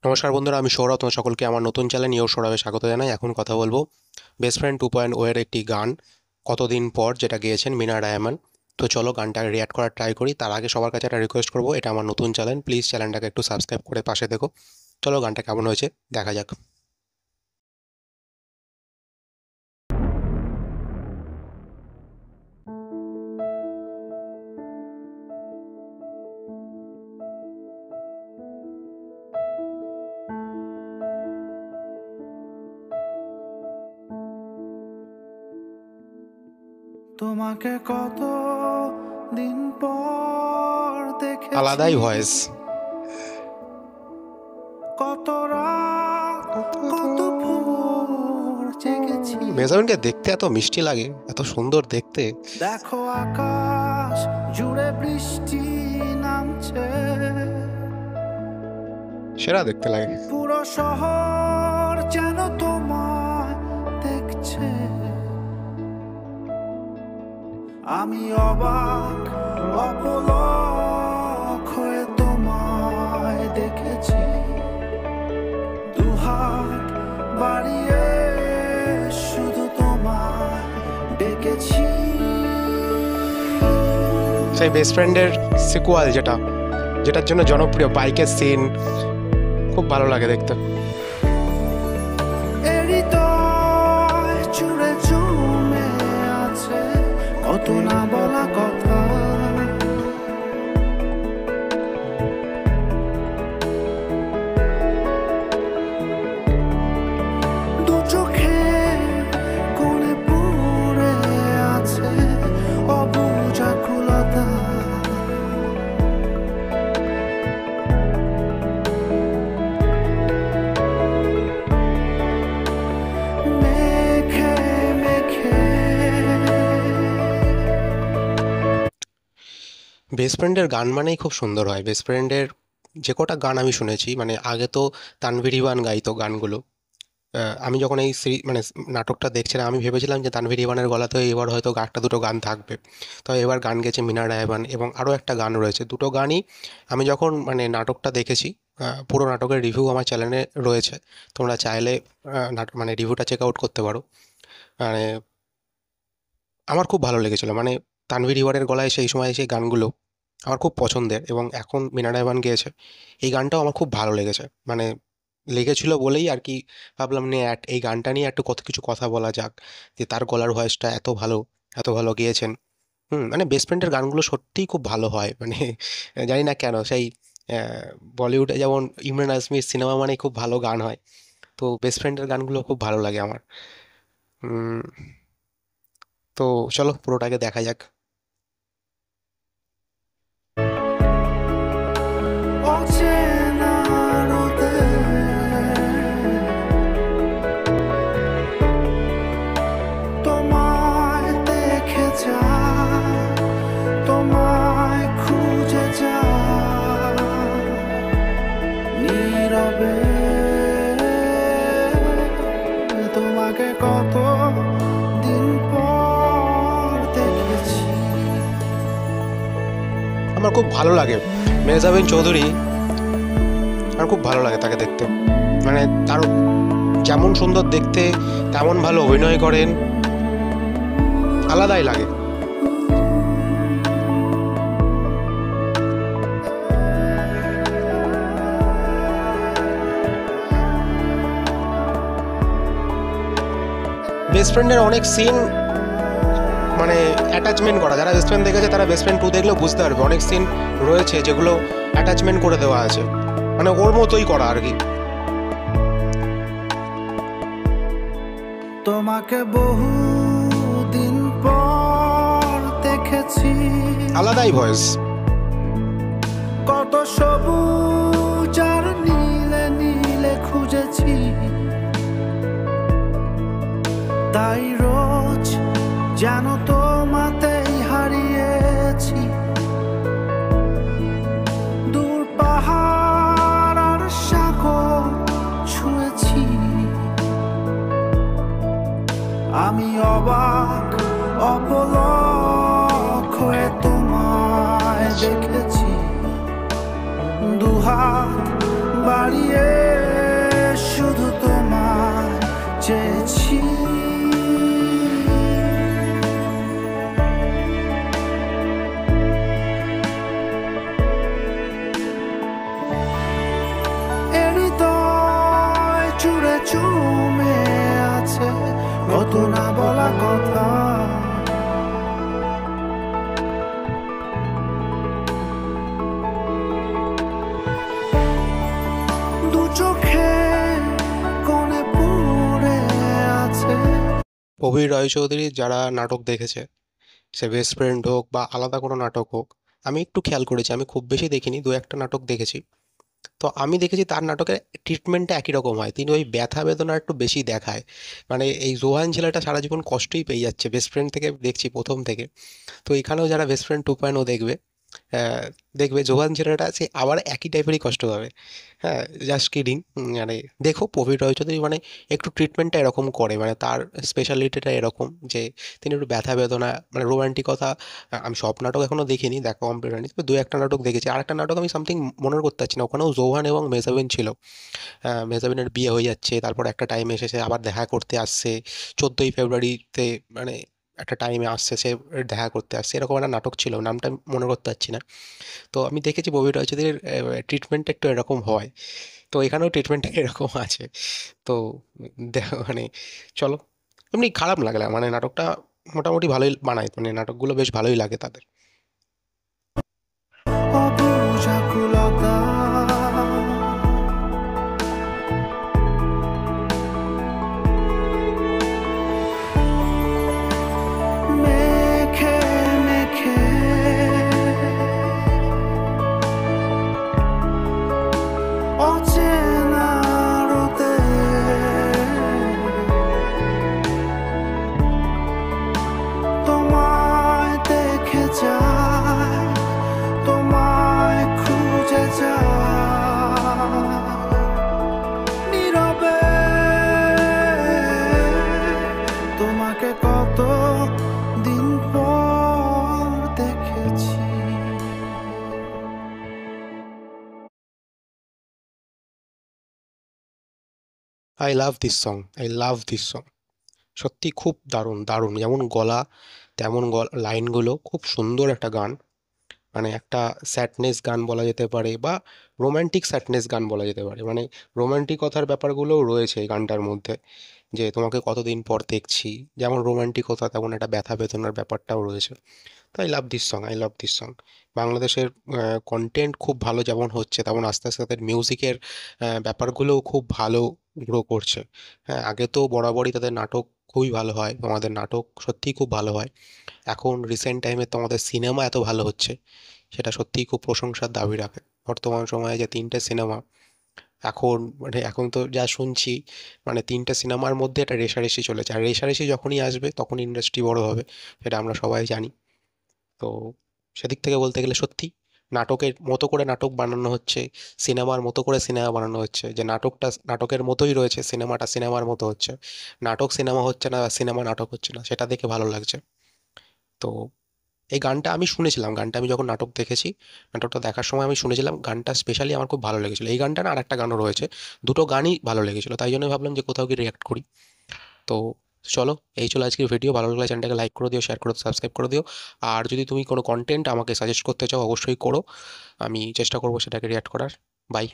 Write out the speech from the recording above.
নমস্কার বন্ধুরা, আমি সৌরভ। তোমার সকলকে আমার নতুন চ্যানেল নিউ সৌরভে স্বাগত জানাই। এখন কথা বলবো বেস্ট ফ্রেন্ড 2.0 এর একটি গান কতদিন পর, যেটা গেয়েছেন মিনা ডায়মন্ড। তো চলো গানটা রিয়াক্ট করার ট্রাই করি। তার আগে সবার কাছে একটা রিকোয়েস্ট করবো, এটা আমার নতুন চ্যানেল, প্লিজ চ্যানেলটাকে একটু সাবস্ক্রাইব করে পাশে দেখো। চলো গানটা কেমন হয়েছে দেখা যাক। তোমাকে কত দিন পর দেখেছি, আলাদাই ভয়েস, কত রাত কত ভোর জেগেছি। মেজাবিনকে দেখতে এত মিষ্টি লাগে, এত সুন্দর দেখতে। দেখো আকাশ জুড়ে বৃষ্টি নামছে, সেরা দেখতে লাগে। পুরো শহর যেন তোমায় দেখছে। আমি অবাক অপলক হয়ে তোমায় দেখেছি, দুহাত বাড়িয়ে শুধু তোমায় ডেকেছি। সেই বেস্ট ফ্রেন্ডের সিকুয়াল, যেটার জন্য জনপ্রিয়, বাইকের সিন খুব ভালো লাগে দেখতে। হৃদয় জুড়ে জমে আছে কত না বলা কথা, দু চোখে কোণে পড়ে আছে অবুঝ আকুলতা। বেস্ট ফ্রেন্ডের গান মানেই খুব সুন্দর হয়। বেস্ট ফ্রেন্ডের যে কটা গান আমি শুনেছি, মানে আগে তো তানভীর ইভান গাইতো গানগুলো। আমি যখন এই নাটকটা দেখছিলাম, আমি ভেবেছিলাম যে তানভীর ইভানের গলাতে এবার হয়তো একটা দুটো গান থাকবে। তো এবার গান গেছে মিনা ডায়মন্ড, এবং আরও একটা গান রয়েছে। দুটো গানই আমি যখন নাটকটা দেখেছি, পুরো নাটকের রিভিউ আমার চ্যানেলে রয়েছে, তোমরা চাইলে রিভিউটা চেক আউট করতে পারো। মানে আমার খুব ভালো লেগেছিলো, তানভীর ইভানের গলায় সেই সময় সেই গানগুলো আমার খুব পছন্দের, এবং এখন মিনা ডায়মন্ড গেয়েছে এই গানটাও আমার খুব ভালো লেগেছে। লেগেছিল বলেই আর কি ভাবলাম নিয়ে এই গানটা নিয়ে একটু কত কিছু কথা বলা যাক, যে তার গলার ভয়েসটা এত ভালো, এত ভালো গেয়েছেন। বেস্ট ফ্রেন্ডের গানগুলো সত্যিই খুব ভালো হয়। জানি না কেন, সেই বলিউডে যেমন ইমরান হাশমির সিনেমা মানেই খুব ভালো গান হয়, তো বেস্ট ফ্রেন্ডের গানগুলো খুব ভালো লাগে আমার। উম, তো চলো পুরোটাকে দেখা যাক। অচেনা রোদে তোমায় দেখে যায়, তোমায় খুঁজে যায় নীরবে। তোমাকে কত দিন পর দেখেছি। আমার খুব ভালো লাগে মেহজাবিন চৌধুরী, আমার খুব ভালো লাগে তাকে দেখতে। তার যেমন সুন্দর দেখতে, তেমন ভালো অভিনয় করেন, আলাদাই লাগে। বেস্ট ফ্রেন্ডের অনেক সিন অ্যাটাচমেন্ট করা, যারা বেস্ট ফ্রেন্ড দেখেছে তারা বেস্ট ফ্রেন্ড 2 দেখলেও বুঝতে পারবে, অনেক সিন রয়েছে যেগুলো অ্যাটাচমেন্ট করে দেওয়া আছে, ওর মতোই করা আর কি। তোমাকে বহু দিন পর দেখেছি, আলাদাই ভয়েস। কত সবুজ আর নীলে নীলে খুঁজেছি, তাই রোজ যেন তোমাতেই হারিয়েছি। দূর পাহাড় আর সাগর ছুঁয়েছি, আমি অবাক অপলক হয়ে তোমায় দেখেছি, দুহাত বাড়িয়ে ছুঁয়েছি। হৃদয় জুড়ে জমে আছে কত না বলা কথা, দু চোখে কোণে পড়ে আছে। প্রবীর রায়চৌধুরীর যারা নাটক দেখেছে, সে বেস্ট ফ্রেন্ড হোক বা আলাদা কোনো নাটক হোক, আমি একটু খেয়াল করেছি, আমি খুব বেশি দেখিনি, দু একটা নাটক দেখেছি। তো আমি দেখেছি তার নাটকের ট্রিটমেন্টটা একই রকম হয়, তিনি ওই ব্যথা বেদনা একটু বেশি দেখায়। মানে এই জোহান ছেলেটা সারা জীবন কষ্টই পেয়ে যাচ্ছে, বেস্ট ফ্রেন্ড থেকে দেখছি প্রথম থেকে। তো এখানেও যারা বেস্ট ফ্রেন্ড 2.0 দেখবে, আহ, দেখবে জোহান ছেলেটা সে আবার একই টাইপেরই কষ্ট পাবে। হ্যাঁ, জাস্ট কিডিং। মানে দেখো প্রবীর রয়চৌধুরী মানে একটু ট্রিটমেন্টটা এরকম করে, মানে তার স্পেশালিটিটা এরকম যে তিনি একটু ব্যথা বেদনা মানে রোমান্টিকতা। আমি সব নাটক এখনো দেখিনি, দেখা কমপ্লিট হয়নি, তবে দু একটা নাটক দেখেছি। আর একটা নাটক আমি সামথিং মনে করতে পারছি না, ওখানেও জোহান এবং মেহজাবিন ছিল। মেহজাবিনের বিয়ে হয়ে যাচ্ছে, তারপর একটা টাইম এসেছে আবার দেখা করতে আসছে, 14ই ফেব্রুয়ারিতে মানে একটা টাইমে আসছে, সে দেখা করতে আসছে, এরকম একটা নাটক ছিল, নামটা আমি মনে করতে পারছি না। তো আমি দেখেছি ববি রয়চৌধুরীর ট্রিটমেন্ট একটু এরকম হয়, তো এখানেও ট্রিটমেন্টটা এরকম আছে। তো মানে চলো, এমনি খারাপ লাগলে মানে নাটকটা মোটামুটি ভালোই বানায়, মানে নাটকগুলো বেশ ভালোই লাগে তাদের। অবুঝ আকুলতা মেখে মেখে অচেনা রোদে তোমায় দেখে যায়, তোমায় খুঁজে যায় নীরবে, তোমাকে কত দিন পর দেখেছি। I love this song, I love this song. সত্যি খুব দারুণ দারুণ, যেমন গলা তেমন লাইনগুলো, খুব সুন্দর একটা গান। মানে একটা স্যাডনেস গান বলা যেতে পারে, বা রোম্যান্টিক স্যাডনেস গান বলা যেতে পারে। মানে রোম্যান্টিকতার ব্যাপারগুলোও রয়েছে এই গানটার মধ্যে, যে তোমাকে কতদিন পর দেখছি, যেমন রোম্যান্টিকতা তেমন একটা ব্যথা বেদনার ব্যাপারটাও রয়েছে। তো I love this song, I love this song. বাংলাদেশের কন্টেন্ট খুব ভালো যেমন হচ্ছে, তেমন আস্তে আস্তে তাদের মিউজিকের ব্যাপারগুলোও খুব ভালো গ্রো করছে। হ্যাঁ, আগে তো বরাবরই তাদের নাটক খুবই ভালো হয়, তোমাদের নাটক সত্যিই খুব ভালো হয়। এখন রিসেন্ট টাইমে তোমাদের সিনেমা এত ভালো হচ্ছে, সেটা সত্যিই খুব প্রশংসার দাবি রাখে। বর্তমান সময়ে যে 3টে সিনেমা এখন, মানে এখন তো যা শুনছি, মানে 3টে সিনেমার মধ্যে একটা রেষারেষি চলেছে, আর রেষারেষি যখনই আসবে তখন ইন্ডাস্ট্রি বড় হবে, সেটা আমরা সবাই জানি। তো সেদিক থেকে বলতে গেলে সত্যি নাটকের মতো করে নাটক বানানো হচ্ছে, সিনেমার মতো করে সিনেমা বানানো হচ্ছে, যে নাটকটা নাটকের মতোই রয়েছে, সিনেমাটা সিনেমার মতো হচ্ছে। নাটক সিনেমা হচ্ছে না, সিনেমা নাটক হচ্ছে না, সেটা দেখে ভালো লাগছে। তো এই গানটা আমি শুনেছিলাম, গানটা আমি যখন নাটক দেখেছি, নাটকটা দেখার সময় আমি শুনেছিলাম গানটা, স্পেশালি আমার খুব ভালো লেগেছিলো এই গানটা না, আর একটা গানও রয়েছে, দুটো গানই ভালো লেগেছিলো, তাই জন্য ভাবলাম যে কোথাও কি রিয়াক্ট করি। তো চলো, এই চলো আজকের ভিডিও। ভালো লাগলে চ্যানেলটাকে লাইক করে দিও, শেয়ার করে দিও, সাবস্ক্রাইব করে দিও। আর যদি তুমি কোনো কন্টেন্ট আমাকে সাজেস্ট করতে চাও অবশ্যই করো, আমি চেষ্টা করবো সেটাকে রিয়াক্ট করার। বাই।